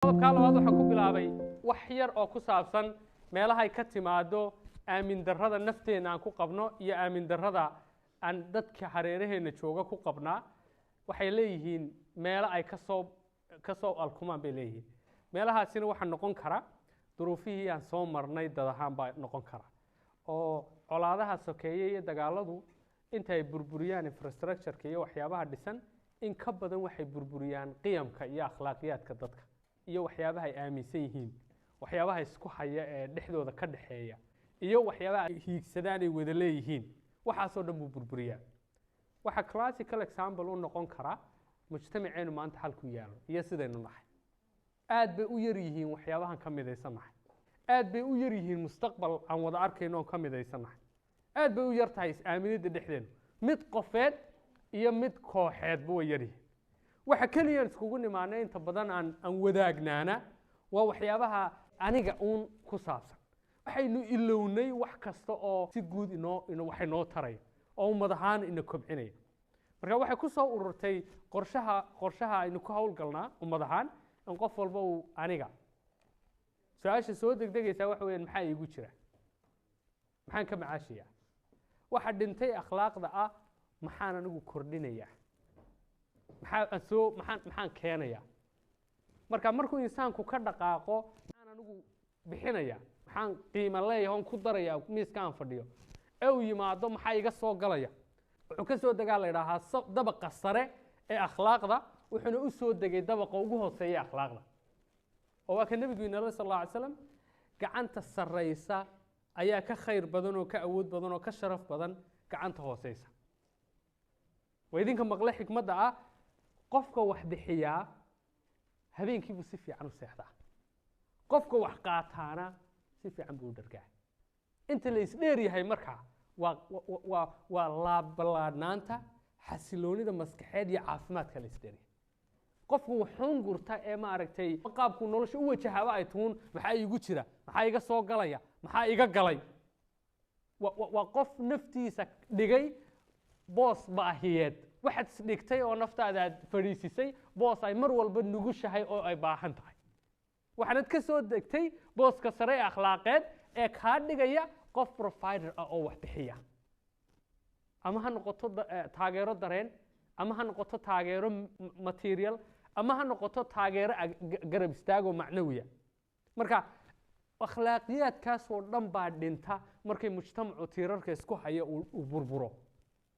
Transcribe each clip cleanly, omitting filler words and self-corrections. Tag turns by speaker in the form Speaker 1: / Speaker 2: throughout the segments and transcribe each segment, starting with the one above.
Speaker 1: qodobka labaad waxaan ku bilaabay wax yar oo ku saabsan meelaha ay ka timaado aamin darrada nafteena aan ku qabno iyo aamin darrada aan dadka hareeraheena jooga ku qabnaa. waxay leeyihiin meelo ay ka soo alkumaan bay leeyihiin. meelahaasina waxa noqon kara duruufihii aan soo marnay dad ahaan baa noqon kara oo colaadaha sokeeye iyo dagaaladu inta ay burburiyaan infrastructure-ka iyo waxyaabaha dhisan in ka badan waxay burburiyaan qiyamka iyo akhlaaqiyaadka dadka iyo waxyaabaha ay aaminsan yihiin, waxyaabaha isku haya ee dhexdooda ka dhaxeeya iyo waxyaabaha ay hiigsadaan ay wada leeyihiin. waxaasoo dhan buu burburiyaa. waxa classical example u noqon kara mujtamaceenu maanta halku yaalo iyo sidaynu nahay. aad bay u yar yihiin waxyaabahan ka midaysanahay. aad bay u yar yihiin mustaqbal aan wada arkayno oo ka midaysanahay. aad bay u yar tahay is-aaminida dhexdeenu, mid qofeed iyo mid kooxeed buu yar yihiin. waxa kaliya iskugu nimaanay inta badan aan wadaagnaana waa waxyaabaha aniga uun ku saabsan. waxaynu ilownay wax kasta oo si guud waxay noo taray oo ummad ahaan ina kobcinaya. marka waxay ku soo ururtay qorshaha aynu ku hawlgalnaa ummad ahaan in qof walba uu aniga su-aasha soo degdegaysaa waxa weeyaan maxaa iigu jira, maxaan ka macaashayaa, waxa dhintay akhlaaqda ah maxaan anigu kordhinayaa, maxaan keenayaa. marka markuu insaanku ka dhaqaaqo maxaan anigu bixinayaa, maxaan qiimo leeyahay oon ku darayaa miiska aan fadhiyo ee uu yimaado maxaa iga soo galaya. wuxuu ka soo degaa la yidhaahaa dabaqa sare ee akhlaaqda wuxuuna u soo degay dabaqa ugu hooseeya akhlaaqda. oo waa ka nebigu inala sal alla alay slam gacanta sarraysa ayaa ka khayr badan oo ka awood badan oo ka sharaf badan gacanta hooseysa. waa idinka maqle xikmadda ah qofka wax bixiyaa habeenkiibuu si fiican u seexdaa, qofka wax qaataana si fiican buu u dhargaa. inta la isdheer yahay markaa waa laabballaadhnaanta xasiloonida maskaxeed iyo caafimaadka la isdheer yahay. qofku wuxuun gurta ee maaragtay qaabku nolosha u wajahaaba ay tuun maxaa iigu jira, maxaa iga soo galaya, maxaa iga galay. waa qof naftiisa dhigay boos baahiyeed. waxaad isdhigtay oo naftaada aad fadhiisisay boos ay mar walba nugushahay oo ay baahan tahay. waxaanad ka soo degtay booska sare ee akhlaaqeed ee kaa dhigaya qof provider ah oo wax bixiya, ama ha noqoto taageero dareen, ama ha noqoto taageero material, ama ha noqoto taageero garab istaagoo macnawiya. marka akhlaaqiyaadkaasoo dhan baa dhinta markay mujtamacu tiirarka isku haya uu burburo.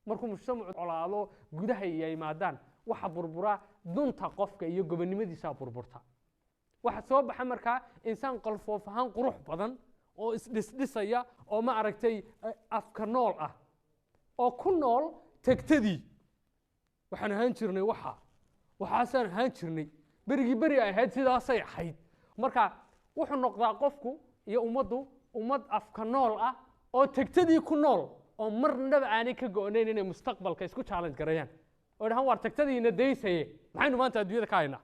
Speaker 1: markuu mujtamacu colaado gudaha iyo yimaadaan waxa burbura dunta qofka iyo gobonnimadiisaa burburta. waxa soo baxa markaa insaan qalfoof ahaan qurux badan oo isdhisdhisaya oo ma aragtay afka nool ah oo ku nool tegtadii. waxaan ahaan jirnay waxaasaan ahaan jirnay beri ay ahayd sidaasay ahayd. marka wuxuu noqdaa qofku iyo ummaddu ummad afka nool ah oo tegtadii ku nool oo marnaba aanay ka go'nayn inay mustaqbalka isku challenge garayaan oo dhahan waar tegtadiina daysaye maxaynu maanta adduunyada ka haynaa.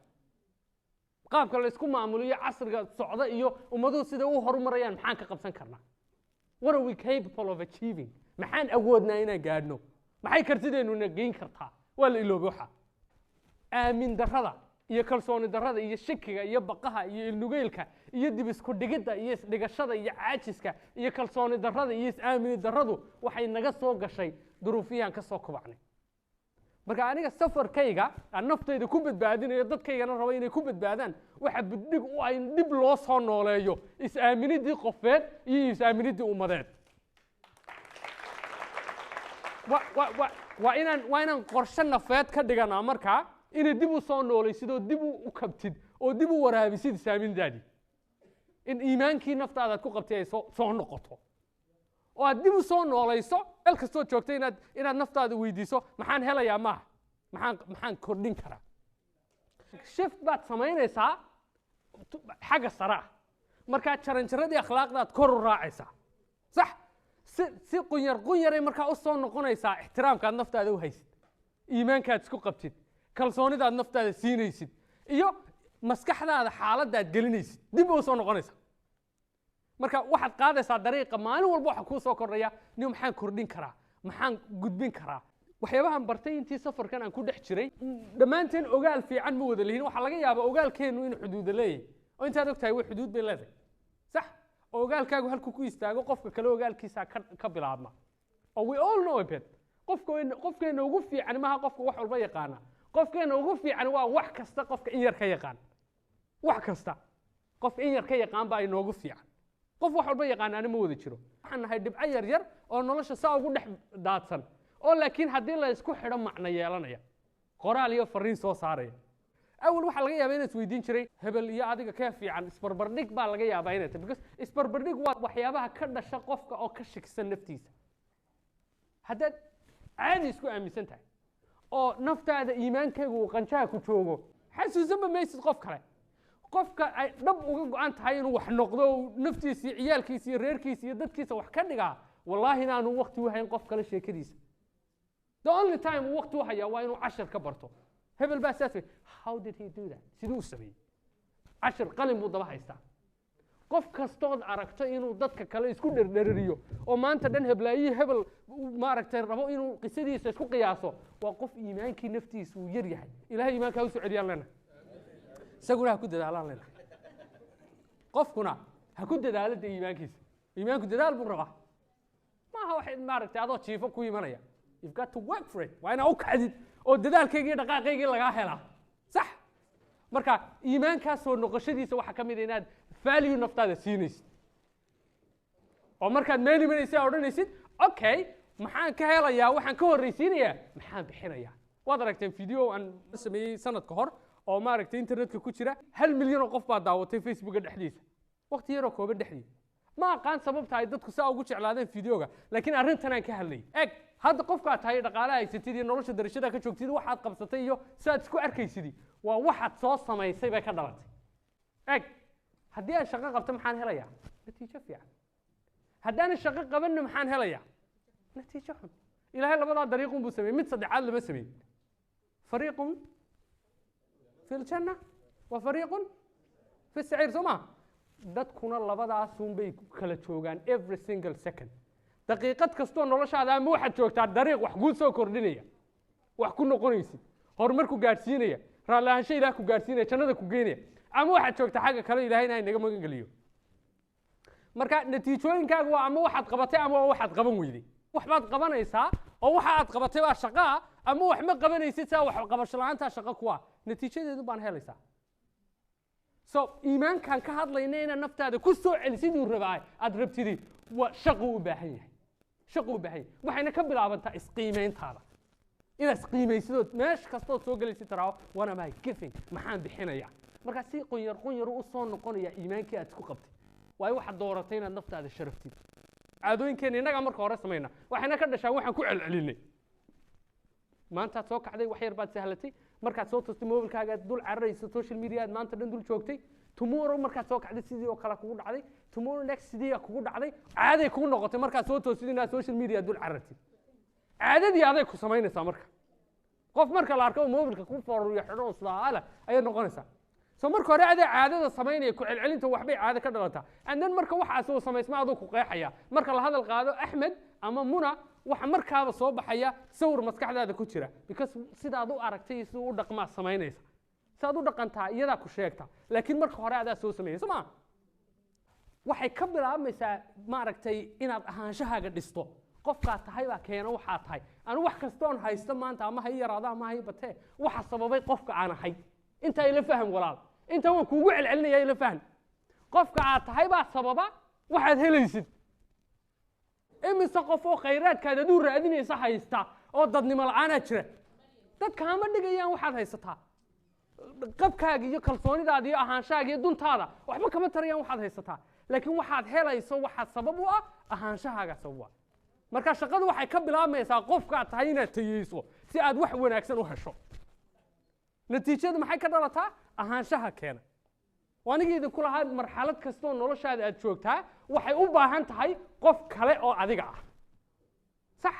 Speaker 1: qaabka la isku maamuliyo casriga socda iyo ummaduhu sida u horumarayaan maxaan ka qabsan karnaa. what are we capable of achieving? maxaan awoodnaa inaan gaadhno, maxay kartideennuna geyn kartaa. waa la iloobay waxa. aamin darrada iyo kalsooni darrada iyo shakiga iyo baqaha iyo ilnugeylka iyo dib isku dhigidda iyo isdhigashada iyo caajiska iyo kalsooni darrada iyo is-aamini darradu waxay naga soo gashay duruufiyaan ka soo kubacnay. marka aniga safarkayga aan naftayda ku badbaadinayo dadkaygana raba inay ku badbaadaan waxa buddhig u ah in dib loo soo nooleeyo is-aaminidii qofeed iyo is-aaminidii ummadeed. waa inaan qorshe nafeed ka dhiganaa markaa inay dib u soo noolaysid oo dib u kabtid oo dib u waraabisid is-aamindaadii. in iimaankii naftaada aad ku qabtay ay soo noqoto oo aad dib u soo noolayso. meel kastoo joogtay inaad naftaada weydiiso maxaan helayaa maaha, maxaan kordhin karaa. shift baad samaynaysaa xagga sare ah. markaa jaranjaradii akhlaaqdaad kor u raacaysaa. sax si qunyar markaa u soo noqonaysaa ixtiraamkaad naftaada u haysid, iimaankaad isku qabtid, kalsoonidaad naftaada siinaysid iyo maskaxdaada xaaladdaad gelinaysid dib u soo noqonaysaa. marka waxaad qaadaysaa dariiqa maalin walba waxa kuu soo kordhaya nin maxaan kordhin karaa, maxaan gudbin karaa. waxyaabahan bartay intii safarkan aan ku dhex jiray dhammaanteen ogaal fiican ma wada lihin waxaa laga yaabaa ogaalkeennu in xuduuda leeyahay oo intaad ogtahay way xuduud bay leedahay sax oo ogaalkaagu halku ku istaago qofka kale ogaalkiisa ka bilaabma oo we all know it qofkeena ugu fiican maaha qofka wax walba yaqaana qofkeena ugu fiican waa wax kasta qofka in yar ka yaqaan wax kasta qof in yar ka yaqaan baa inoogu fiican qof wax walba yaqaanaana ma wada jiro waxaan nahay dhibco yar yar oo nolosha saa ugu dhex daadsan oo laakiin haddii la isku xidho macno yeelanaya qoraal iyo fariin soo saaraya awal waxaa laga yaabaa inaad isweydiin jiray hebel iyo adiga kee fiican isbarbardhig baa laga yaabaa inay tahay because isbarbardhig waa waxyaabaha ka dhasha qofka oo ka shakisan naftiisa haddaad caadi isku aaminsan tahay oo naftaada iimaankaygu uu qanjaha ku joogo xasuusanba maysid qof kale qofka ay dhab uga go'an tahay inuu wax noqdo naftiisa iyo ciyaalkiisa iyo reerkiisa iyo dadkiisa wax ka dhigaa wallaahi inaanu waqti u hayn qof kale sheekadiisa the only time uu waqti u hayaa waa inuu cashar ka barto hebel baa saas how did he do that siduu u sameeyey cashar qalin buu daba haystaa qof kastood aragto inuu dadka kale isku dherdherariyo oo maanta dhan heblaayihii hebel maaragtay rabo inuu qisadiisa isku qiyaaso waa qof iimaankii naftiisa uu yar yahay ilaahay iimaanka ha u soo celiyaan leenahay isaguna ha ku dadaalaan leenahay qofkuna ha ku dadaalo dee iimaanku dadaal buu rabaa maaha waxay maaragtay adoo jiifo ku imanaya you've got to work for it waa inaa u kacdid oo dadaalkaygii dhaqaaqaygii lagaa helaa sax marka iimaankaas soo noqoshadiisa waxaa ka mid a inaad value naftaada siinaysid oo markaad meel imanaysa odhanaysid okay maxaan ka helayaa waxaan ka horraysiinayaa maxaan bixinayaa waad aragteen video aan sameeyey sanad ka hor oo maaragtay internetka ku jira 1 milyan oo qof baa daawatay facebooka dhexdiisa waqti yaroo kooban dhexdiisa ma aqaan sababta ay dadku saa ugu jeclaadeen videoga laakiin arrintan aan ka hadlay eg hadda qofkaad tahay dhaqaale haysatid iyo nolosha darashada ka joogtid waxaad qabsatay iyo sidaad isku arkaysidii waa waxaad soo samaysay bay ka dhalatay eg haddii aan shaqo qabto maxaan helayaa natiijo fiican haddaan shaqo qabanna maxaan helayaa natiijo xun ilaahay labadaa dariiqun buu sameeyey mid saddexaad lama sameeyey fariiqun fi ljanna wa fariiqun fi saciir soo maa dadkuna labadaasun bay kala joogaan every single second daqiiqad kastoo noloshaada ama waxaad joogtaa dariiq wax kuu soo kordhinaya wax ku noqonaysid horumar ku gaadhsiinaya raalli ahaansho ilaah ku gaadhsiinaya jannada ku geynaya ama waxaad joogtaa xagga kale ilaahayna inaga magan geliyo marka natiijooyinkaagu waa ama waxaad qabatay ama waxaad qaban weyday waxbaad qabanaysaa oo waxa aad qabatay waa shaqaa ama wax ma qabanaysid saa wax qabasho la'aanta shaqo kuwa natiijadeedu baan helaysaa so iimaankan ka hadlayna inaad naftaada ku soo celisid uu rabaa aad rabtidi waa shaqo u baahan yahay waxayna ka bilaabantaa isqiimayntaada inaad isqiimaysidood meesha kastood soo gelaysid taraawo what am I giving maxaan bixinayaa markaa si qunyar u soo noqonaya iimaankii aad isku qabtay waayo waxaad dooratay inaad naftaada sharaftid caadooyinkeena innagaa marka hore samayna waxayna ka dhashaan waxaan ku celcelinay maantaad soo kacday wax yar baad sahlatay markaad soo toostay mobilkaaga aad dul cararayso social media aad maanta dhan dul joogtay tomorrow markaad soo kacday sidii oo kale kugu dhacday tomorrow next sidii kugu dhacday caaday kugu noqotay markaad soo toostid inaad social media dul carartid caadadii aday ku samaynaysaa marka qof marka la arko mobilka ku foorriyo xidho su'aala ayay noqonaysaa soo marka hore aday caadada samaynaya ku celcelinta waxbay caado ka dhalataa and then marka waxaas uu samaysma adoo ku qeexaya marka la hadal qaado Axmed ama Muna waxa markaaba soo baxaya sawir maskaxdaada ku jira because sidaad u aragtay si u dhaqmaa samaynaysa saad u dhaqantaa iyada ku sheegta laakiin marka hore adaa soo sameeyay sama waxay ka bilaabmaysaa maaragtay inaad ahaanshahaaga dhisto qofka tahay baa keena waxa tahay anu wax kastoon haysto maanta ama hay yaraada ama hay batee waxa sababay qofka aan ahay inta ila faham walaal inta waan kuugu celcelinaya ila faham qofka aad tahay baa sababa waxaad helaysid imise qof oo khayraadkaada duu raadinaysa haysta oo dadnimo la'aan jira dadka ma dhigayaan waxaad haysataa qabkaaga iyo kalsoonidaada iyo ahaanshaaga iyo duntaada waxba kama tarayaan waxaad haysataa laakiin waxaad helayso waxa sabab u ah ahaanshahaaga sabab ah marka shaqadu waxay ka bilaabmaysaa qofka tahay inaad tayeyso si aad wax wanaagsan u hesho natiijadu maxay ka dhalataa ahaanshaha keena waanigeeda ku lahayd marxalad kastoo noloshaada aad joogtaa waxay u baahan tahay qof kale oo adiga ah sax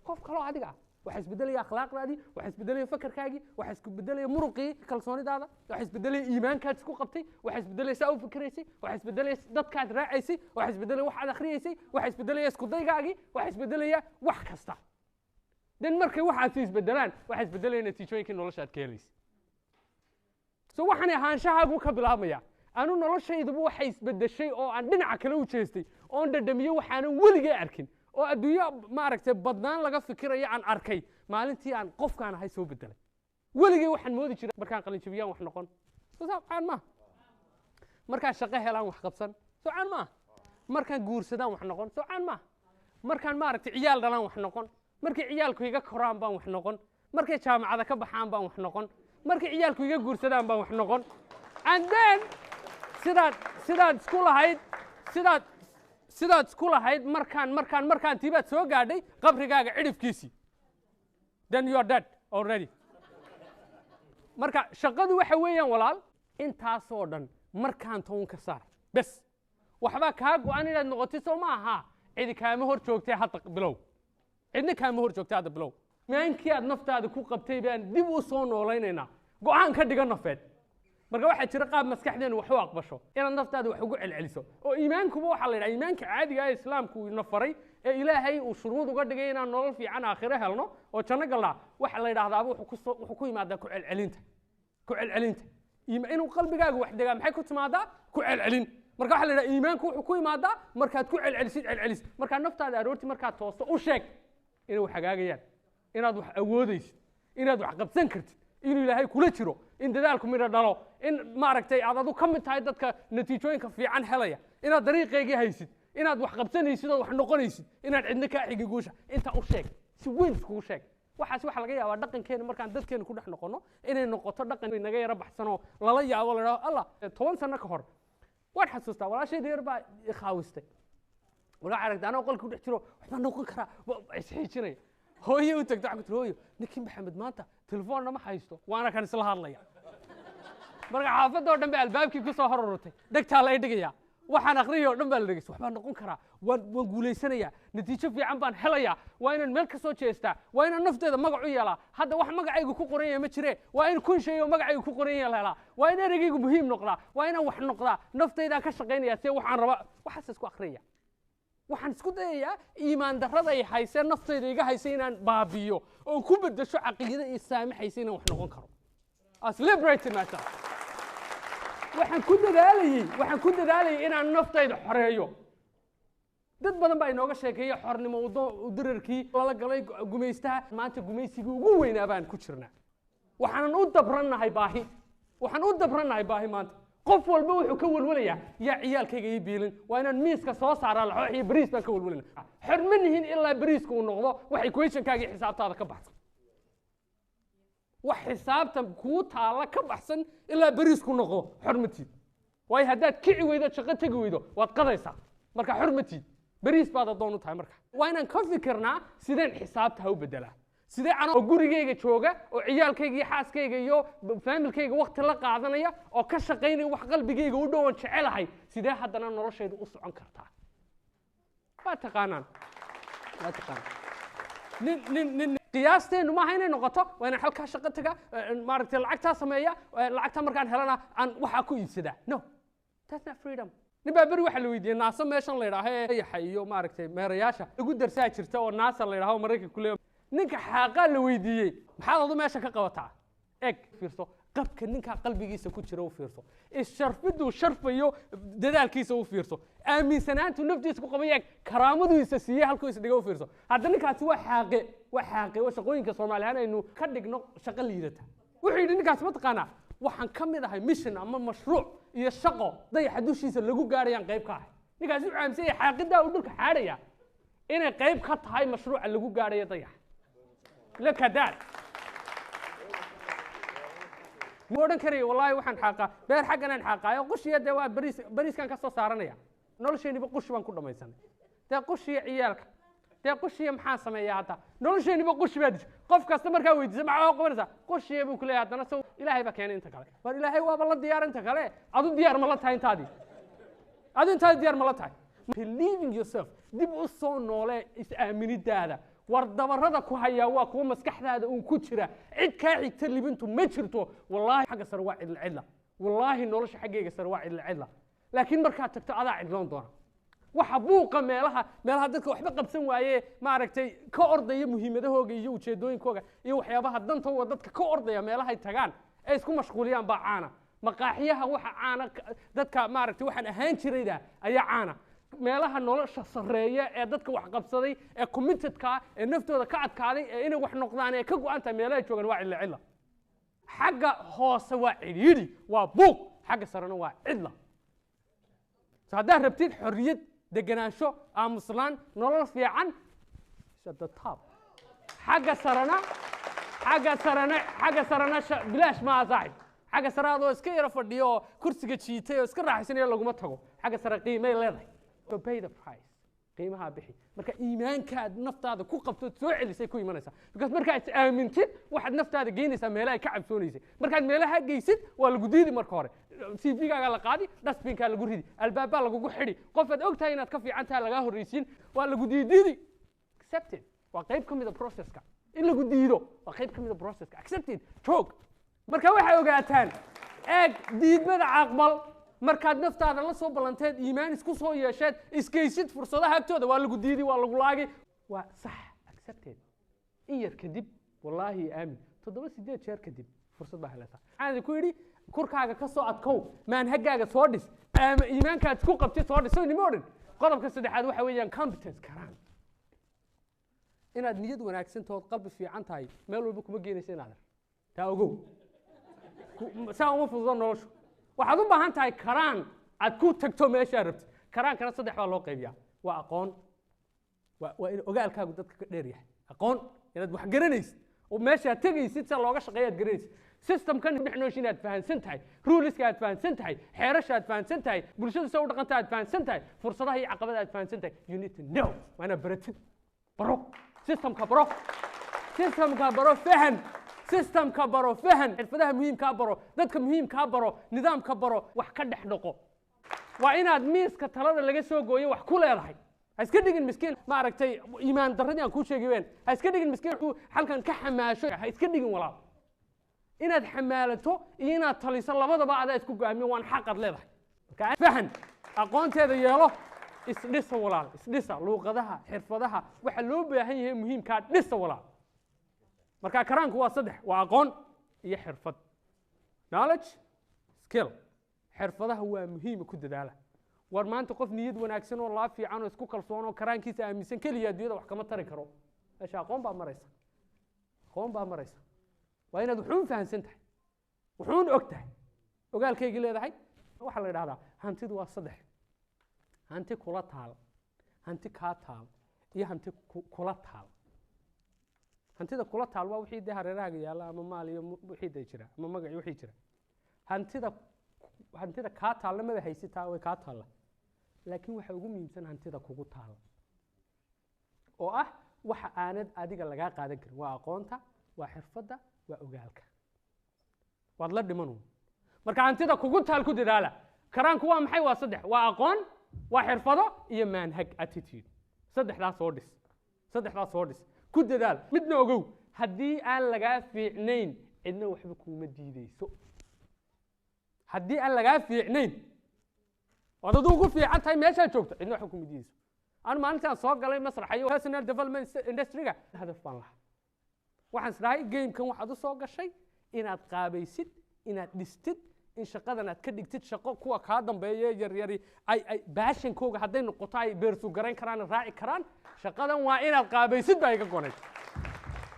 Speaker 1: qof kale oo adiga ah waxa isbedelaya akhlaaqdaadii waxa isbedelaya fakarkaagii waxa isbedelaya muruqii kalsoonidaada waxa isbedelaya iimaankaad isku qabtay waxa isbedelaya saa u fikiraysay waxa isbedelaya dadkaad raacaysay waxa isbedelaya waxaad akhriyaysay waxa isbedelaya isku daygaagii waxa isbedelaya wax kasta dan markay waxaad isbedelaan waxay isbedelayaan natiijooyinkii nolosha aad ka helaysa so waxaan ahaanshahaagu ka bilaabmaya anu noloshayduba waxay isbedeshay oo aan dhinaca kale u jeestay oon dhadhamiyo waxaanan weligay arkin oo adduunyo maaragtay badnaan laga fikirayo aan arkay maalintii aan qofkaan ahay soo bedelay weligay waxaan moodi jiray markaan qalinjabiyaan wax noqon socaan maaha markaan shaqo helaan wax qabsan socaan maaha markaan guursadaan wax noqon socaan maaha markaan maaragtay ciyaal dhalaan wax noqon markay ciyaalku iga koraan baan wax noqon markay jaamacada ka baxaan baan wax noqon markay ciyaalku iga guursadaan baan wax noqon and then sidaad isku lahayd markaan tiibaad soo gaadhay qabrigaaga cidhifkiisii then you are dead already marka shaqadu waxa weeyaan walaal intaasoo dhan markaan toon ka saar bes waxbaa kaa go'an inaad noqotid soo ma aha cidi kaama hor joogtay hadda bilow cidna kaama hor joogtay hadda bilow maankii aad naftaada ku qabtay baan dib u soo noolaynaynaa go'aan ka dhiga nafeed marka waxaa jira qaab maskaxdeenu wax u aqbasho inaad naftaada wax ugu celceliso oo iimaankuba waxaa la yidhaha iimaanka caadiga ee islaamku ina faray ee ilaahay uu shuruud uga dhigay inaan nolol fiican aakhiro helno oo janno galnaa waxa la yidhaahdaaba wuxuu ku yimaadaa ku celcelinta inuu qalbigaaga wax degaa maxay ku timaadaa ku celcelin marka waxa la yidhaha iimaanku wuxuu ku yimaadaa markaad ku celcelis markaad naftaada aroorti markaad toosto u sheeg inay wax hagaagayaan inaad wax awoodaysid inaad wax qabsan kartid inuu ilaahay kula jiro in dadaalku midho dhalo in maaragtay aad adu ka mid tahay dadka natiijooyinka fiican helaya inaad dariiqeygii haysid inaad wax qabsanaysid oo wax noqonaysid inaad cidna kaa xigi guusha intaa u sheeg si weyn iskugu sheeg waxaas waxa laga yaabaa dhaqankeena markaan dadkeena ku dhex noqono inay noqoto dhaqan naga yara baxsanoo lala yaabo la idhaho allah 10 sano ka hor waan xasuustaa walaashayda yar baa ikhaawistay markaa aragta anoo qolka ku dhex jiro waxbaa noqon karaa isxiijinaya hooyo u tagto waxaan ku tiri hooyo ninkii maxamed maanta telefoonna ma haysto waana kan isla hadlaya marka xaafadda oo dhan baa albaabkii ku soo hor ururtay dhegtaa la idhigayaa waxaan aqriyay oo dhan baa la dhegeysa waxbaa noqon karaa waan guulaysanayaa natiijo fiican baan helayaa waa inaan meel ka soo jeestaa waa inaan nafteeda magac u yeelaa hadda wax magacaygu ku qoran yahay ma jire waa in kun shay oo magacaygu ku qoran yahay la helaa waa in ereygaygu muhiim noqdaa waa inaan wax noqdaa nafteydaan ka shaqaynayaa see waxaan rabaa waxaas isku aqriyaya waxaan isku dayayaa iimaan darrada ay haysee naftayda iga haysay inaan baabiyo oon ku bedesho caqiida iyo saamaxaysa inaan wax noqon karo as liberated myself waxaan ku dadaalayay inaan naftayda xoreeyo dad badan baa inooga sheekeeya xornimo dirarkii lala galay gumaystaha maanta gumaysigii ugu weynaa baan ku jirnaa waxaanan u dabrannahay baahi maanta qof walba wuxuu ka walwalayaa yaa ciyaalkayga ii biilin waa inaan miiska soo saaraa laxoox iyo bariis baan ka walwalayna xor ma nihin ilaa bariiska uu noqdo wax equationkaaga iyo xisaabtaada ka baxsan wax xisaabta kuu taalla ka baxsan ilaa bariisku noqdo xor ma tiid waayo haddaad kici weydo shaqo tegi weydo waad qadaysaa marka xor ma tiid bariis baad addoon u tahay marka waa inaan ka fikirnaa sideen xisaabta ha u bedelaa sidee anoo gurigayga jooga oo ciyaalkayga iyo xaaskayga iyo faamilkayga waqti la qaadanaya oo ka shaqaynaya wax qalbigayga u dhowan jecelahay sidee haddana noloshaydu u socon kartaa waa taqaanaan nin qiyaasteenu maaha inay noqoto waa inaan halkaa shaqo taga maaragtay lacagtaa sameeya lacagtaa markaan helana aan waxaa ku iibsadaa no that's not freedom nin baa beri waxaa la weydiiyey naasa meeshan la yidhaaho ee yaxa iyo maaragtay meerayaasha lagu darsaa jirta oo naasa la yidhaaho maraykanka ku leeyahay ninka xaaqaa la weydiiyey maxaad adu meesha ka qabataa eg fiirso qabka ninka qalbigiisa ku jira u fiirso isharfiduu sharfayo dadaalkiisa u fiirso aaminsanaantu naftiisa ku qabaya karaamaduisa siiyey halkuu isdhiga u fiirso hadda ninkaasi waa xaaqe oo shaqooyinka Soomaaliyeed aynu ka dhigno shaqo liidata wuxuu yidhi ninkaasi ma taqaanaa waxaan ka mid ahay mission ama mashruuc iyo shaqo dayaxa dushiisa lagu gaarayaan qayb ka ahay ninkaasi wuxuu aaminsan yahay xaaqiddaa uu dhulka xaadhaya inay qayb ka tahay mashruuca lagu gaarayo dayaxa look at that moodhan kariyo wallahi waxaan xaqaa beer xaqan xaqaayo qushiyada waa bariiskan ka soo saaranaya nolosheeniba qush baan ku dhamaysanay taa qushiya ciyaalka taa qushiya maxaa sameeyaa hada nolosheeniba qush baad qof kasta markaa weydiisay maxaa qabanaysaa qushiya buu ku leeyahay hadana soo ilaahay ba keenay inta kale war ilaahay waaba la diyaar inta kale adu diyaar ma la tahay intaadii adu intaadii diyaar ma la tahay believing yourself dib u soo noole is aaminidaada war dabarada ku haya waa kuwa maskaxdaada uu ku jira cid ka xigta libintu ma jirto wallahi xagga sar waa cidla wallahi nolosha xaggeyga sar waa cidla laakiin marka tagto adaa cidloon doona waxa buuqa meelaha dadka waxba qabsan waaye maaragtay ka ordaya muhiimadahooga iyo ujeedooyinkooga iyo waxyaabaha dantooda dadka ka ordaya meelahay tagaan ay isku mashquuliyaan baa caana maqaaxiyaha waxa caana dadka maaragtay waxaan ahaan jirayda ayaa caana meelaha nolosha sareeya ee dadka wax qabsaday ee committedka ee naftooda ka adkaaday ee inay wax noqdaan ee ka go'an tahay meelaha joogan waa cilla xagga hoose waa cidhiidhi waa buuq xagga sarena waa cidla haddaad rabtid xorriyad deganaansho aamuslaan nolol fiican the top xagga sarena bilaash ma saaxib xagga sare adoo iska yara fadhiyo oo kursiga jiitay oo iska raaxaysanayo laguma tago xagga sare qiimay leedahay pay the price qiimaha bixi marka iimaankaad naftaada ku qabto soo celisay ku imanaysaa because markaad aamintid waxaad naftaada geynaysaa meelaha ka cabsoonaysay markaad meelaha geysid waa lagu diidi marka hore cv-gaaga la qaadi dustbinkaa lagu ridi albaabaa lagugu xidhi qofaad og tahay inaad ka fiican tahay lagaa horraysiin waa lagu diidi accepted waa qayb ka mida processka in lagu diido waa qayb ka mida processka accepted joog marka waxay ogaataan eeg diidmada aqbal markaad naftaada la soo ballanteed iimaan isku soo yeesheed iskaysid fursadaha agtooda waa lagu diidi waa lagu laagi waa sax accepted in yar kadib wallaahi aamin 7-8 jeer kadib fursad baa helaysaa waxaan ku yidhi kurkaaga ka soo adkow maanhagaaga soo dhis ama iimaankaad isku qabtid soo dhis nimo odhan qodobka saddexaad waxa weeyaan competence karaan inaad niyad wanaagsan tahay qalbi fiican tahay meel walba kuma geenaysa inaad taa ogow saa uma fududo noloshu waxaad u baahan tahay karaan aad ku tagto meeshaa rabtid karaankana 3 baa loo qaybiyaa waa aqoon waa in ogaalkaagu dadka ka dheer yahay aqoon inaad wax garanaysid oo meeshaa tegaysid si looga shaqeeyo aad garanaysid systemkan dhexnoosh inaad fahansan tahay ruleska aad fahansan tahay xeerasha aad fahansan tahay bulshada soo dhaqanta aad fahansan tahay fursadaha iyo caqabadaha aad fahansan tahay you need to know waana baratid baro systemka baro fahan systemka baro fahan xirfadaha muhiimka baro dadka muhiimka baro nidaamka baro wax ka dhex dhaqo waa inaad miiska talada laga soo gooyo wax ku leedahay ha iska dhigin miskiin maaragtay iimaan darradii aan kuu sheegi ween ha iska dhigin miskiin halkan ka xamaasho ha iska dhigin walaal inaad xamaalato iyo inaad taliso labadaba adaa isku go'aamiyo waan xaqad leedahay marka fahan aqoonteeda yeelo isdhisa walaal isdhisa luuqadaha xirfadaha waxa loo baahan yahay muhiimka dhisa walaal marka karaanku waa 3 waa aqoon iyo xirfad knowledge skill xirfadaha waa muhiim ku dadaala war maanta qof niyad wanaagsan oo la fiican oo isku kalsoon oo karaankiisa aaminsan kaliya adduunyada wax kama tari karo meesha aqoon baa maraysa waa inaad wuxuun fahansan tahay wuxuun og tahay ogaalkaygi leedahay waxa la yiraahdaa hantidu waa 3 hanti kula taal hanti ka taal iyo hanti kula taal hantida kula taal waa wixii hareeraha yaala ama maal iyo wixii jira ama magac wixii jira hantida ka taal lama haysataa way ka taal laakiin waxa ugu muhiimsan hantida kugu taal oo ah waxa aanad adiga laga qaadan karin waa aqoonta waa xirfadda waa ogaalka waad la dhimano marka hantida kugu taal ku dadaala karaanku waa maxay waa 3 waa aqoon waa xirfado iyo manhaj attitude saddexdaas soo dhis ku dadaal midna ogow haddii aan lagaa fiicnayn cidna waxba kuma diidayso haddii aan lagaa fiicnayn waad ugu fiican tahay meesha joogto cidna waxba kuma diidayso aan maalintaan soo galay masraxa iyo personal development industry-ga hadaf baan lahaa waxaan isdhahay game-kan waxaad u soo gashay inaad qaabaysid inaad dhistid in shaqadan aad ka dhigtid shaqo kuwa kaa dambeeya yaryari ay baashankooga hadday noqoto ay beersu garan karaan raaci karaan shaqadan waa inaad qaabaysid baa iga goonayd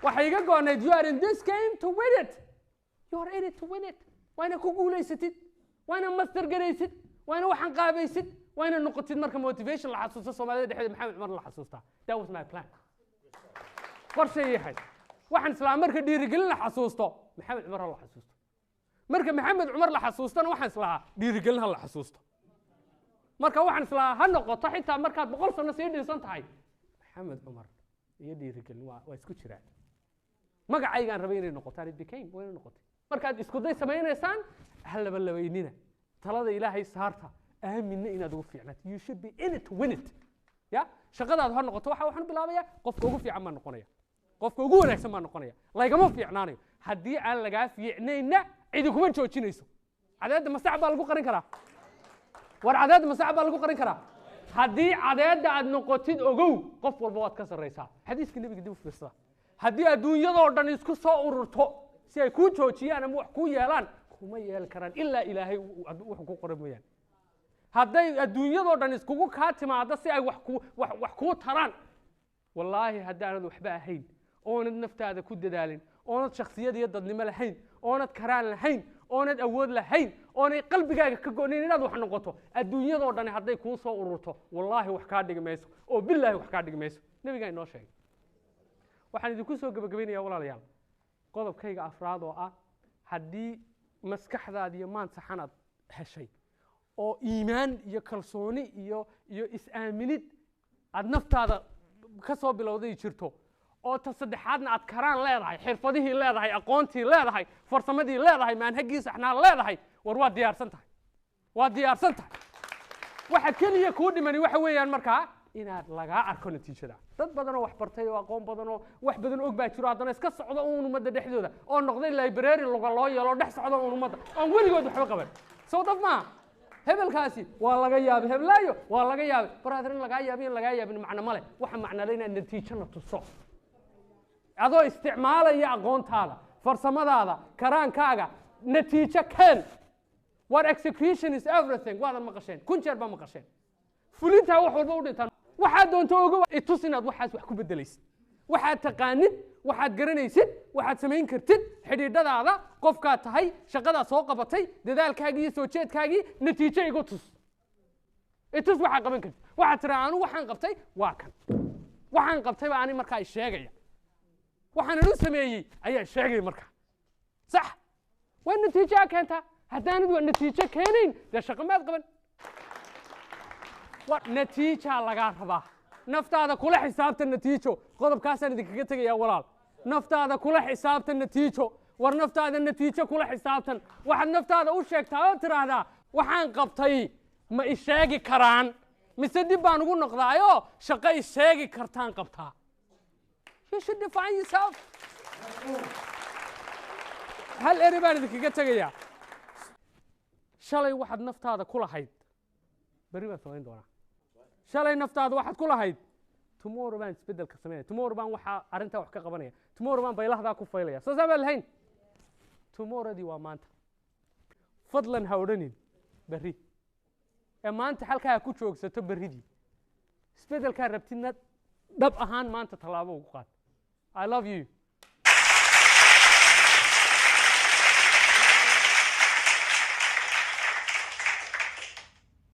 Speaker 1: waxay iga goonayd you are in this game to win it you are in it to win it waa inaad ku guulaysatid waa inaad master garaysid waa inaad waxaan qaabaysid waa inaad noqotid marka motivation la xasuusto soomaalida dhexdeeda maxamed cumar la xasuustaa that was my plan qorshay yahay waxaan islaa marka dhiirigelin la xasuusto maxamed cumar la xasuusto marka maxamed cumar la xasuustana waxaan islaa dhiirigelin la xasuusto marka waxaan islaa ha noqoto xitaa markaad 100 sano sii dhisan tahay maxamed cumar iyo dhiirigelin waa isku jiraan magacaygaan rabay inay noqotaan it became way noqotay markaad isku day sameeynaysan halaba labaynina talada ilaahay saarta aaminna inaad ugu fiicnaato you should be in it to win it ya shaqadaadu ha noqoto waxaan bilaabayaa qofka ugu fiican ma noqonaya qofka ugu wanaagsan ma noqonaya laygama fiicnaanayo haddii aan lagaa fiicnayna cidi kuma joojinayso cadaadda masax baa lagu qarin karaa war cadaadda masax baa lagu qarin karaa haddii cadeedda aad noqotid ogow qof walba waad ka sarraysaa xadiiska nebiga dib u fiirsada haddii adduunyadoo dhan isku soo ururto si ay kuu joojiyaan ama wax kuu yeelaan kuma yeeli karaan ilaa ilaahay wuxuu ku qoray mooyaane hadday adduunyadoo dhan iskugu kaa timaado si ay wax kuu taraan wallaahi haddaanad waxba ahayn oonad naftaada ku dadaalin oonad shakhsiyad iyo dadnimo lahayn oonad karaan lahayn oonad awood lahayn oonay qalbigaaga ka go'nayn inaad wax noqoto adduunyadoo dhani hadday kuu soo ururto wallaahi wax kaa dhigi mayso oo bilaahi wax kaa dhigi mayso nebigaa inoo sheegay waxaan idinku soo gebagabaynayaa walaalayaal qodobkayga afraad oo ah haddii maskaxdaada iyo maan saxanaad heshay oo iimaan iyo kalsooni iyo is-aaminid aad naftaada ka soo bilowday jirto oo ta saddexaadna aad karaan leedahay xirfadihii leedahay aqoontii leedahay farsamadii leedahay maanhagii saxnaan leedahay war waad diyaarsan tahay waad diyaarsan tahay waxa keliya kuu dhimani waxa weeyaan markaa inaad lagaa arko natiijada dad badan oo wax bartay oo aqoon badan oo wax badan og baa jiro haddana iska socdo uun ummadda dhexdooda oo noqday library loo yeelo dhex socdo uun ummadda oon weligood waxba qaban soo daf maaha hebelkaasi waa laga yaabay heblaayo waa laga yaabay brother in lagaa yaabay in lagaa yaabin macno male waxa macnale inaad natiijana tuso adoo isticmaalaya aqoontaada farsamadaada karaankaaga natiijo keen what execution is everything waadan maqasheen kun jeer baa maqasheen fulintaa wax walba u dhintaan waxaad doonto ogow itus inaad waxaas wax ku beddelaysid waxaad taqaanid waxaad garanaysid waxaad samayn kartid xidhiidhadaada qofkaad tahay shaqadaad soo qabatay dadaalkaagii iyo soo jeedkaagii natiijo igu tus itus waxaad qaban kartid waxaad tiraa anu waxaan qabtay waa kan waxaan qabtay baa ani markaa sheegaya waxaanan u sameeyey ayaa sheegay markaa sax waa natiijo keentaa haddaanad waa natiijo keenayn dee shaqo maad qaban natiijaa lagaa rabaa naftaada kula xisaabtan natiijo qodobkaasaan idinkaga tegayaa walaal naftaada kula xisaabtan natiijo war naftaada natiijo kula xisaabtan waxaad naftaada u sheegtaa oo tiraahdaa waxaan qabtay ma isheegi karaan mise dib baan ugu noqdaayoo shaqo isheegi kartaan qabtaa you should define yourself hal eri baan idinkaga tegayaa shalay waxaad naftaada ku lahayd berri baan samayn doonaa shalay naftaada waxaad ku lahayd tomorrow baan isbeddelka samaynaya tomorrow baan waxaa arrintaa wax ka qabanaya tomorrow baan baylahdaa ku faylaya saasaa baan lahayn tomorrowdii waa maanta fadlan ha odhanin berri ee maanta halkaa ku joogsato berridii isbeddelkaa rabtidna dhab ahaan maanta tallaabo ugu qaad I love you